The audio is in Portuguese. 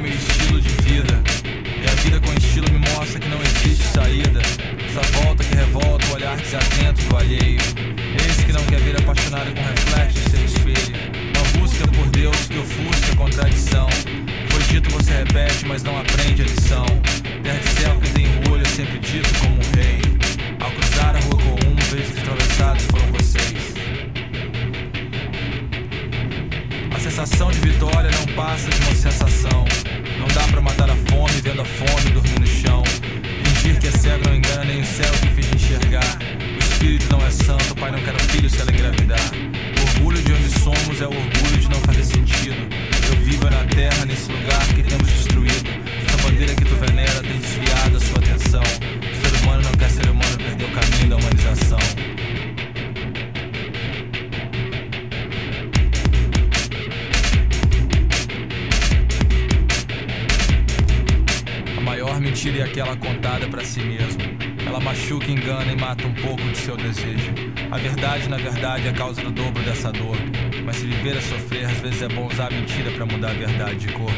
meu estilo de vida, e a vida com estilo me mostra que não existe saída. Essa volta que revolta o olhar desatento do alheio, esse que não quer ver apaixonado com reflexo em seu espelho. Uma busca por Deus que ofusca a contradição. Foi dito, você repete, mas não aprende a lição. Terra de céu que tem o olho é sempre dito como um rei. Ao cruzar a rua comum, vejo que atravessados foram vocês. A sensação de vitória não passa de uma sensação. Não dá pra matar a fome vendo a fome dormir no chão. Fingir que é cego não engana nem o céu que finge enxergar. O espírito não é santo, o pai não quer um filho se ela engravidar. O orgulho de onde somos é o orgulho de não fazer sentido. Eu vivo na terra, nesse lugar que temos destruído. Essa bandeira que tu venera tem desviado a sua atenção. O ser humano não quer ser humano, perdeu o caminho da humanização. A maior mentira é aquela contada pra si mesmo. Ela machuca, engana e mata um pouco de seu desejo. A verdade, na verdade, é a causa do dobro dessa dor. Mas se viver é sofrer, às vezes é bom usar a mentira pra mudar a verdade de cor.